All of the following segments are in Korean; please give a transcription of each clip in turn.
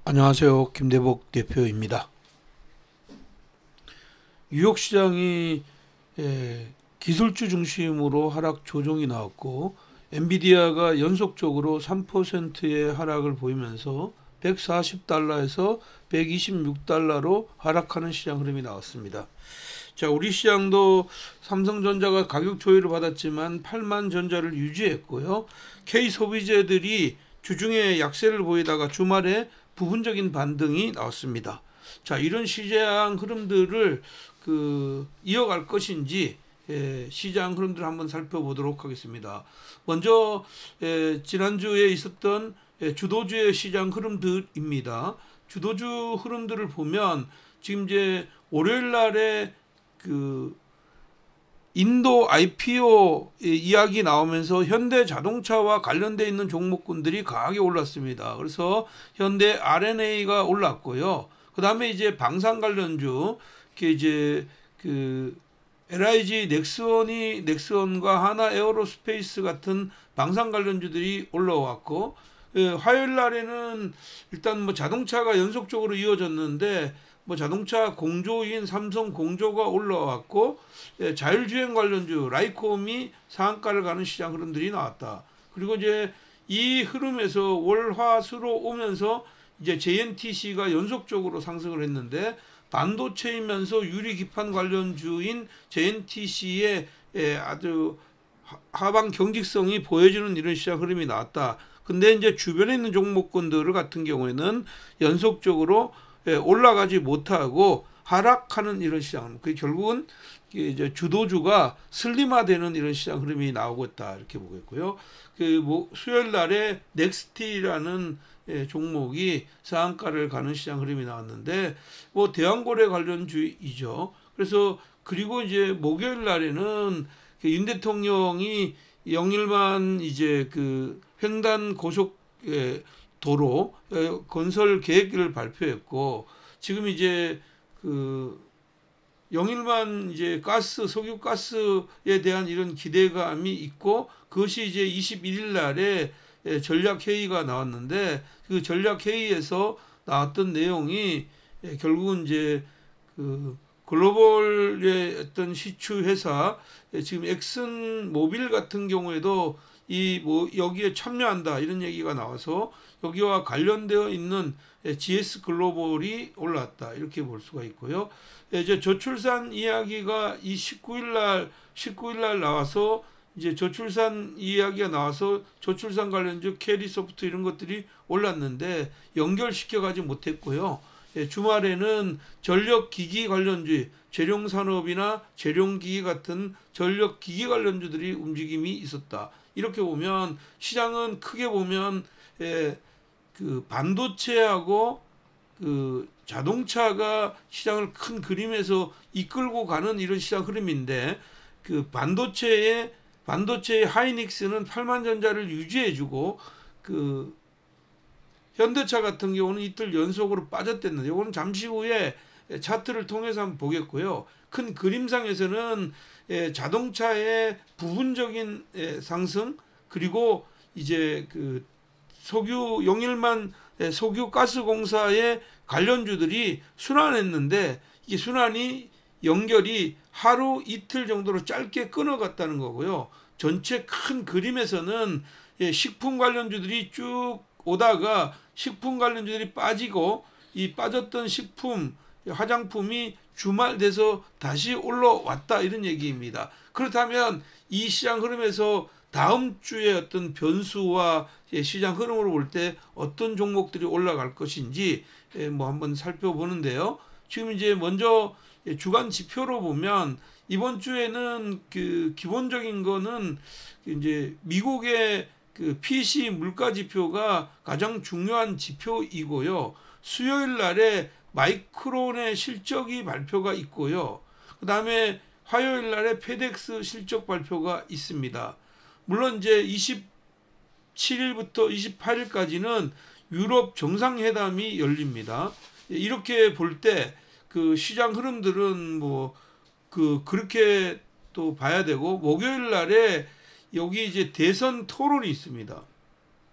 안녕하세요. 김대복 대표입니다. 뉴욕 시장이 기술주 중심으로 하락 조정이 나왔고 엔비디아가 연속적으로 3%의 하락을 보이면서 140달러에서 126달러로 하락하는 시장 흐름이 나왔습니다. 자, 우리 시장도 삼성전자가 가격 조율을 받았지만 8만 전자를 유지했고요. K소비재들이 주중에 약세를 보이다가 주말에 부분적인 반등이 나왔습니다. 자, 이런 시장 흐름들을 이어갈 것인지 시장 흐름들을 한번 살펴보도록 하겠습니다. 먼저 지난주에 있었던 주도주의 시장 흐름들입니다. 주도주 흐름들을 보면 지금 이제 월요일 날에 인도 IPO 이야기 나오면서 현대 자동차와 관련되어 있는 종목군들이 강하게 올랐습니다. 그래서 현대 RNA가 올랐고요. 그 다음에 이제 방산 관련주, 이제 LIG 넥스원과 하나 에어로스페이스 같은 방산 관련주들이 올라왔고, 화요일 날에는 일단 뭐 자동차가 연속적으로 이어졌는데 뭐 자동차 공조인 삼성 공조가 올라왔고, 자율주행 관련주 라이콤이 상한가를 가는 시장 흐름들이 나왔다. 그리고 이제 이 흐름에서 월화수로 오면서 이제 JNTC가 연속적으로 상승을 했는데 반도체이면서 유리기판 관련주인 JNTC의 아주 하방 경직성이 보여지는 이런 시장 흐름이 나왔다. 근데 이제 주변에 있는 종목군들 같은 경우에는 연속적으로 올라가지 못하고 하락하는 이런 시장, 결국은 이제 주도주가 슬림화되는 이런 시장 흐름이 나오고 있다, 이렇게 보겠고요. 수요일 날에 넥스티라는 종목이 상한가를 가는 시장 흐름이 나왔는데 뭐 대왕고래 관련주이죠. 그래서 그리고 이제 목요일 날에는 윤 대통령이 영일만 이제 횡단 고속 도로 건설 계획을 발표했고, 지금 이제 영일만 이제 석유 가스에 대한 이런 기대감이 있고, 그것이 이제 21일 날에 전략 회의가 나왔는데 그 전략 회의에서 나왔던 내용이 결국은 이제 글로벌의 어떤 시추 회사, 지금 엑슨 모빌 같은 경우에도 여기에 참여한다 이런 얘기가 나와서 여기와 관련되어 있는 GS 글로벌이 올랐다, 이렇게 볼 수가 있고요. 이제 저출산 이야기가 이 19일 날 나와서 이제 저출산 이야기가 나와서 저출산 관련주 캐리소프트 이런 것들이 올랐는데 연결시켜 가지 못했고요. 주말에는 전력기기 관련주, 재룡산업이나 재룡기기 같은 전력기기 관련주들이 움직임이 있었다. 이렇게 보면 시장은 크게 보면 반도체하고 자동차가 시장을 큰 그림에서 이끌고 가는 이런 시장 흐름인데, 반도체의 하이닉스는 8만 전자를 유지해주고 현대차 같은 경우는 이틀 연속으로 빠졌댔는데 이거는 잠시 후에 차트를 통해서 한번 보겠고요. 큰 그림상에서는 자동차의 부분적인 상승, 그리고 이제 영일만 석유가스공사의 관련주들이 순환했는데 이 순환이 연결이 하루 이틀 정도로 짧게 끊어갔다는 거고요. 전체 큰 그림에서는 식품 관련주들이 쭉 오다가 식품 관련주들이 빠지고, 이 빠졌던 식품, 화장품이 주말 돼서 다시 올라왔다, 이런 얘기입니다. 그렇다면 이 시장 흐름에서 다음 주에 어떤 변수와 시장 흐름으로 볼 때 어떤 종목들이 올라갈 것인지 뭐 한번 살펴보는데요. 지금 이제 먼저 주간 지표로 보면 이번 주에는 기본적인 거는 이제 미국의 PC 물가 지표가 가장 중요한 지표이고요. 수요일 날에 마이크론의 실적이 발표가 있고요. 그 다음에 화요일 날에 페덱스 실적 발표가 있습니다. 물론 이제 27일부터 28일까지는 유럽 정상회담이 열립니다. 이렇게 볼 때 시장 흐름들은 그렇게 또 봐야 되고, 목요일 날에 여기 이제 대선 토론이 있습니다.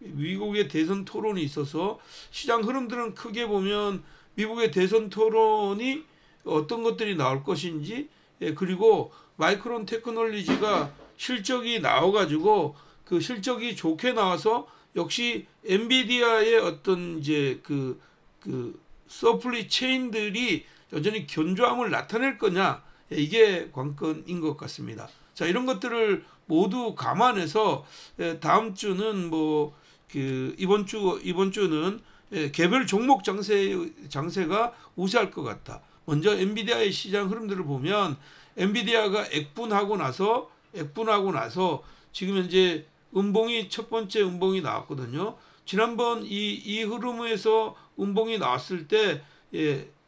미국의 대선 토론이 있어서 시장 흐름들은 크게 보면 미국의 대선 토론이 어떤 것들이 나올 것인지, 그리고 마이크론 테크놀로지가 실적이 나와가지고 그 실적이 좋게 나와서 역시 엔비디아의 어떤 이제 그 서플리 체인들이 여전히 견조함을 나타낼 거냐, 이게 관건인 것 같습니다. 자, 이런 것들을 모두 감안해서 다음 주는 뭐 이번 주는 개별 종목 장세가 우세할 것 같다. 먼저 엔비디아의 시장 흐름들을 보면 엔비디아가 액분하고 나서 지금 현재 첫 번째 음봉이 나왔거든요. 지난번 이 흐름에서 음봉이 나왔을 때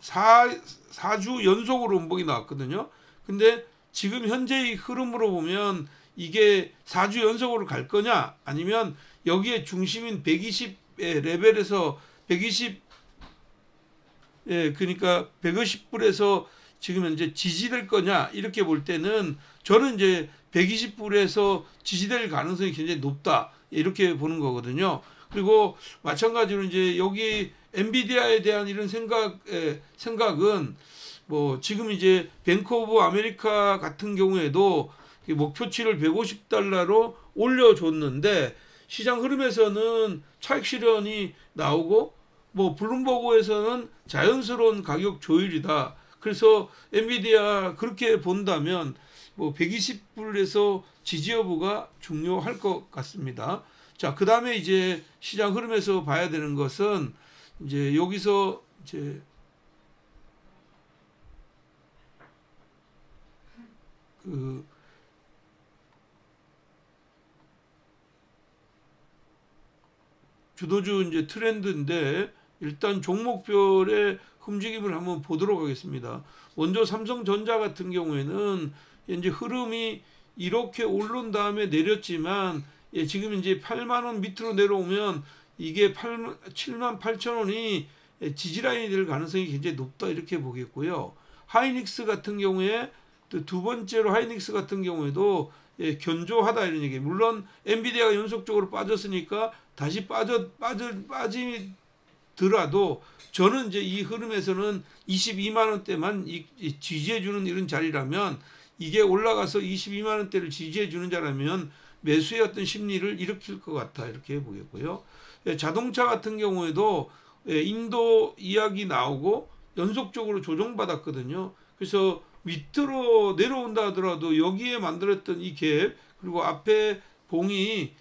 4주 연속으로 음봉이 나왔거든요. 근데 지금 현재의 흐름으로 보면 이게 4주 연속으로 갈 거냐, 아니면 여기에 중심인 120 레벨에서 120, 그러니까 150불에서 지금 현재 지지될 거냐, 이렇게 볼 때는 저는 이제 120불에서 지지될 가능성이 굉장히 높다, 이렇게 보는 거거든요. 그리고 마찬가지로 이제 여기 엔비디아에 대한 이런 생각은 뭐 지금 이제 뱅크 오브 아메리카 같은 경우에도 목표치를 150달러로 올려줬는데 시장 흐름에서는 차익 실현이 나오고 뭐 블룸버그에서는 자연스러운 가격 조율이다. 그래서 엔비디아 그렇게 본다면 뭐 120불에서 지지 여부가 중요할 것 같습니다. 자, 그 다음에 이제 시장 흐름에서 봐야 되는 것은 이제 여기서 이제 주도주 이제 트렌드인데 일단 종목별의 움직임을 한번 보도록 하겠습니다. 먼저 삼성전자 같은 경우에는 이제 흐름이 이렇게 오른 다음에 내렸지만 지금 이제 8만 원 밑으로 내려오면 이게 7만 8천 원이 지지라인이 될 가능성이 굉장히 높다, 이렇게 보겠고요. 하이닉스 같은 경우에 두 번째로 하이닉스 같은 경우에도 견조하다, 이런 얘기. 물론 엔비디아가 연속적으로 빠졌으니까 다시 빠지더라도 저는 이제 이 흐름에서는 22만 원대만 지지해주는 이런 자리라면, 이게 올라가서 22만 원대를 지지해주는 자라면 매수의 어떤 심리를 일으킬 것 같아, 이렇게 보겠고요. 자동차 같은 경우에도 인도 이야기 나오고 연속적으로 조정받았거든요. 그래서 밑으로 내려온다 하더라도 여기에 만들었던 이 갭, 그리고 앞에 봉이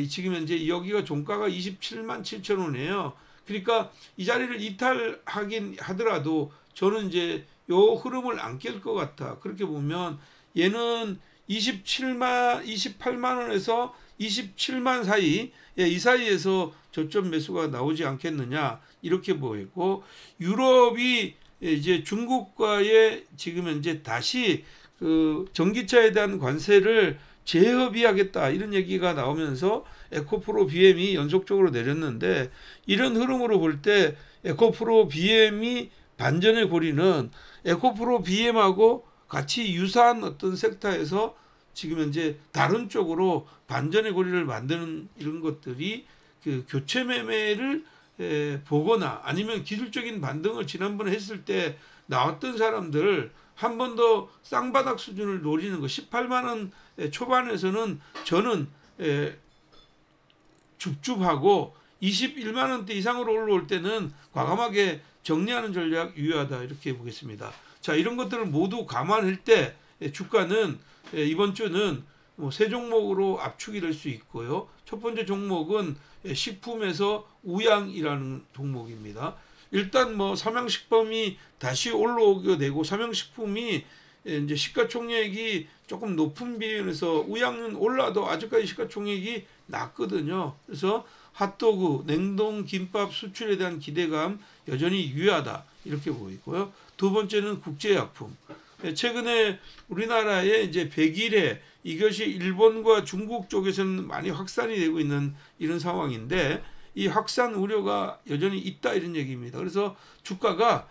지금 현재 여기가 종가가 27만 7천 원이에요. 그러니까 이 자리를 이탈하긴 하더라도 저는 이제 요 흐름을 안 깰 것 같아. 그렇게 보면 얘는 28만 원에서 27만 사이, 이 사이에서 저점 매수가 나오지 않겠느냐, 이렇게 보이고, 유럽이 이제 중국과의 지금 현재 다시 그 전기차에 대한 관세를 재협의하겠다, 이런 얘기가 나오면서 에코프로 BM이 연속적으로 내렸는데, 이런 흐름으로 볼 때 에코프로 BM이 반전의 고리는 에코프로 BM하고 같이 유사한 어떤 섹터에서 지금 현재 다른 쪽으로 반전의 고리를 만드는 이런 것들이 그 교체 매매를 보거나 아니면 기술적인 반등을 지난번에 했을 때 나왔던 사람들 한 번 더 쌍바닥 수준을 노리는 거, 18만 원 초반에서는 저는 줍줍하고 21만 원대 이상으로 올라올 때는 과감하게 정리하는 전략 유효하다, 이렇게 보겠습니다. 자, 이런 것들을 모두 감안할 때 주가는 이번 주는 뭐 세 종목으로 압축이 될 수 있고요. 첫 번째 종목은 식품에서 우양이라는 종목입니다. 일단 뭐 삼양식품이 다시 올라오게 되고, 삼양식품이 이제 시가총액이 조금 높은 비율에서 우양은 올라도 아직까지 시가총액이 낮거든요. 그래서 핫도그, 냉동 김밥 수출에 대한 기대감 여전히 유효하다, 이렇게 보이고요. 두 번째는 국제약품. 최근에 우리나라에 이제 백일해, 이것이 일본과 중국 쪽에서는 많이 확산이 되고 있는 이런 상황인데, 이 확산 우려가 여전히 있다, 이런 얘기입니다. 그래서 주가가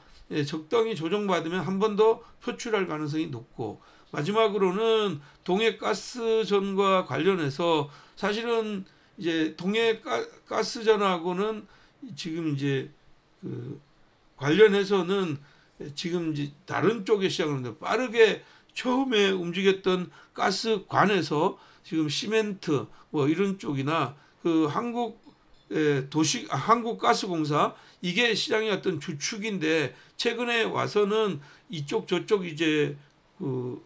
적당히 조정받으면 한 번 더 표출할 가능성이 높고, 마지막으로는 동해가스전과 관련해서 사실은 이제 동해 가스전하고는 지금 이제 그 관련해서는 지금 이제 다른 쪽에 시작하는데 빠르게 처음에 움직였던 가스관에서 지금 시멘트 뭐 이런 쪽이나 그 한국가스공사 이게 시장의 어떤 주축인데 최근에 와서는 이쪽 저쪽 이제 그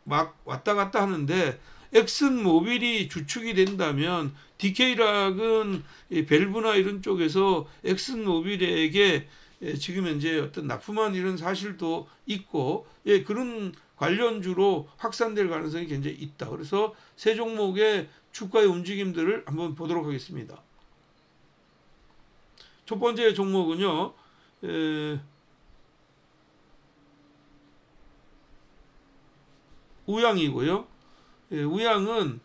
막 왔다 갔다 하는데 엑슨모빌이 주축이 된다면 DK락은 밸브나 이런 쪽에서 엑슨모빌에게 지금 현재 어떤 납품한 이런 사실도 있고 그런 관련주로 확산될 가능성이 굉장히 있다. 그래서 세 종목의 주가의 움직임들을 한번 보도록 하겠습니다. 첫 번째 종목은요. 우양이고요. 우양은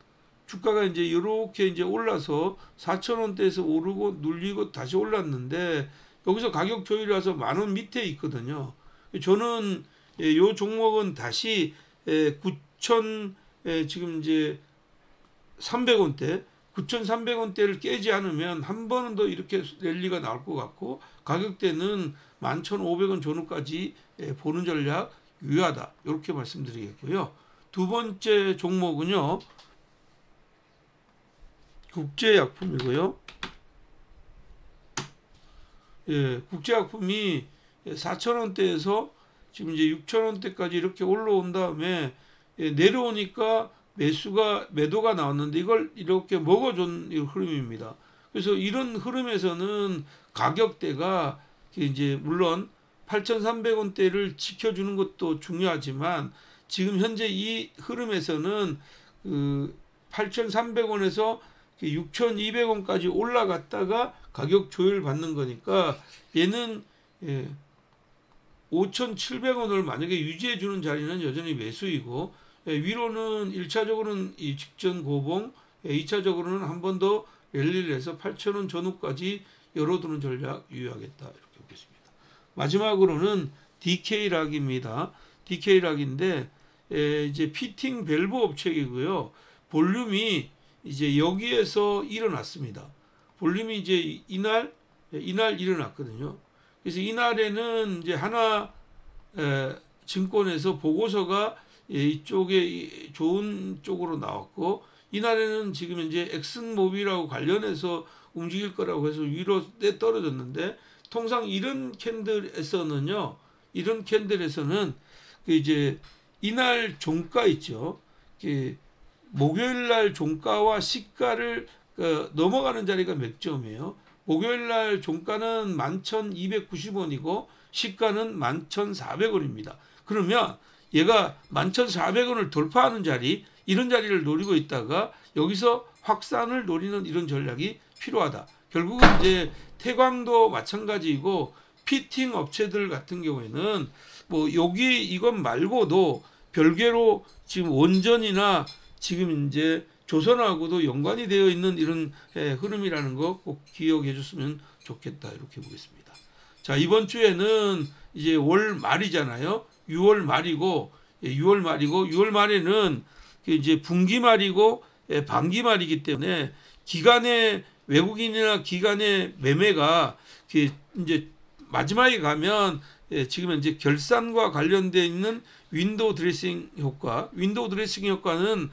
주가가 이제 이렇게 이제 올라서 4,000원대에서 오르고 눌리고 다시 올랐는데 여기서 가격 조율이 와서 10,000원 밑에 있거든요. 저는 이 종목은 다시 9,000 지금 이제 300원대 9,300원대를 깨지 않으면 한 번은 더 이렇게 랠리가 나올 것 같고 가격대는 11,500원 전후까지 보는 전략 유효하다. 이렇게 말씀드리겠고요. 두 번째 종목은요. 국제약품이고요. 국제약품이 4,000원대에서 지금 이제 6,000원대까지 이렇게 올라온 다음에 내려오니까 매도가 나왔는데 이걸 이렇게 먹어준 흐름입니다. 그래서 이런 흐름에서는 가격대가 이제 물론 8,300원대를 지켜주는 것도 중요하지만 지금 현재 이 흐름에서는 그 8,300원에서 6,200원까지 올라갔다가 가격 조율 받는 거니까 얘는 5,700원을 만약에 유지해 주는 자리는 여전히 매수이고 위로는 1차적으로는 이 직전 고봉 2차적으로는 한 번 더 랠리를 해서 8,000원 전후까지 열어두는 전략 유효하겠다 이렇게 보겠습니다. 마지막으로는 DK락입니다. DK락인데 이제 피팅 밸브 업체이고요. 볼륨이 이제 여기에서 일어났습니다. 볼륨이 이제 이날 일어났거든요. 그래서 이날에는 이제 하나 증권에서 보고서가 이쪽에 좋은 쪽으로 나왔고 이날에는 지금 이제 엑슨모빌하고 관련해서 움직일 거라고 해서 위로 떨어졌는데 통상 이런 캔들에서는 그 이제 이날 종가 있죠. 목요일날 종가와 시가를 넘어가는 자리가 몇 점이에요. 목요일날 종가는 11,290원이고 시가는 11,400원입니다. 그러면 얘가 11,400원을 돌파하는 자리 이런 자리를 노리고 있다가 여기서 확산을 노리는 이런 전략이 필요하다. 결국은 이제 태광도 마찬가지이고 피팅 업체들 같은 경우에는 뭐 여기 이것 말고도 별개로 지금 원전이나 지금 이제 조선하고도 연관이 되어 있는 이런 흐름이라는 거 꼭 기억해 줬으면 좋겠다 이렇게 보겠습니다. 자, 이번 주에는 이제 월 말이잖아요. 6월 말이고 6월 말에는 이제 분기 말이고 반기 말이기 때문에 기간의 외국인이나 기간의 매매가 이제 마지막에 가면 지금 현재 결산과 관련되어 있는 윈도우 드레싱 효과는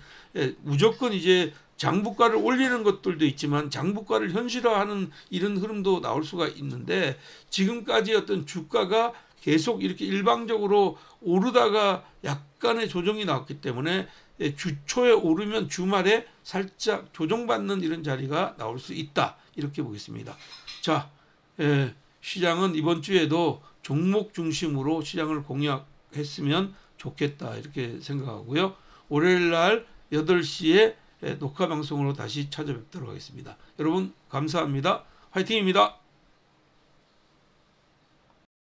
무조건 이제 장부가를 올리는 것들도 있지만 장부가를 현실화하는 이런 흐름도 나올 수가 있는데 지금까지 어떤 주가가 계속 이렇게 일방적으로 오르다가 약간의 조정이 나왔기 때문에 주초에 오르면 주말에 살짝 조정받는 이런 자리가 나올 수 있다 이렇게 보겠습니다. 자, 시장은 이번 주에도 종목 중심으로 시장을 공략했으면 좋겠다 이렇게 생각하고요. 월요일 날 8시에 녹화 방송으로 다시 찾아뵙도록 하겠습니다. 여러분 감사합니다. 화이팅입니다.